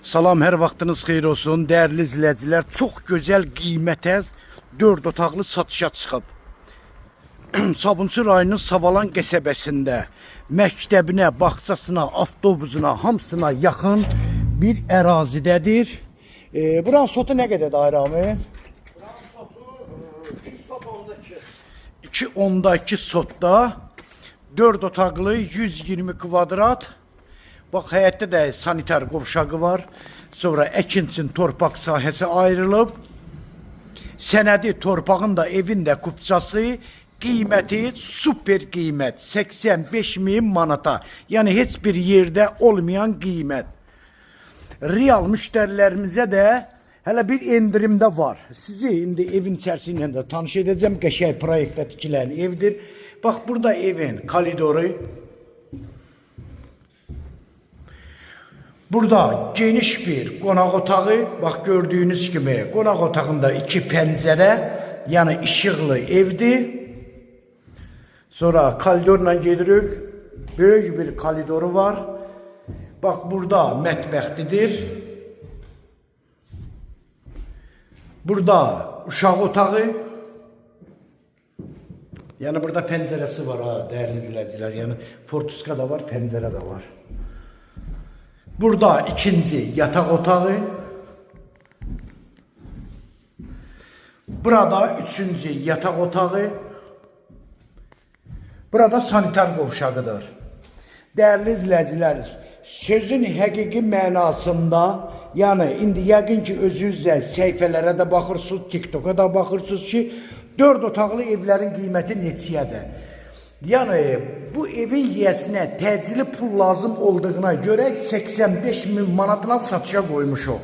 Salam, hər vaxtınız xeyir olsun. Dəyərli izləyicilər, çox gözəl qiymətə 4 otaqlı satışa çıxıb. Sabunçu rayonunun Savalan qəsəbəsində məktəbinə, bağçasına, avtobusuna, hamısına yaxın bir ərazidədir. Buranın sotu nə qədərdir Ayrami? Buranın sotu 2.2 sotda 4 otaqlı 120 kvadrat. Bax, həyətdə də sanitar qovşağı var. Sonra əkinçin torpaq sahəsi ayrılıb. Sənədi torpağın da evin də kupçası, qiyməti super qiymət 85.000 manata. Yəni heç bir yerdə olmayan qiymət. Real müştərilərimizə də hələ bir endirimdə var. Sizi indi evin içərisi ilə də tanış edəcəm. Qəşəng proyektdə tikilən evdir. Bax, burada evin koridoru. Burada geniş bir qonaq otağı, bax gördüyünüz kimi qonaq otağında 2 pəncərə, yəni işıqlı evdir. Sonra koridorla gedirik, böyük bir koridoru var. Bax burada mətbəxtidir. Burada uşaq otağı. Yəni burada pəncərəsi var ha, dəyərli izləyicilər. Yəni fortuska da var, pəncərə də var. Burada ikinci yatak otağı. Burada üçüncü yatak otağı. Burada sanitar qovşağıdır. Dəyərli izləyicilər, sözün həqiqi mənasında, yəni indi yəqin ki özünüzə səhifələrə də baxırsınız, TikTok'a da baxırsınız ki, 4 otaqlı evlərin qiyməti neçəyədir. Yəni bu evin yiyəsinə təcili pul lazım olduğuna görə 85.000 manatına satışa qoymuşuq.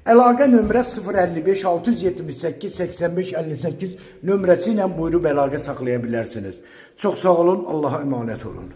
Əlaqə nömrə 055 678 85 58 nömrəsi ilə buyurub əlaqə saxlaya bilərsiniz. Çox sağ olun, Allah'a emanet olun.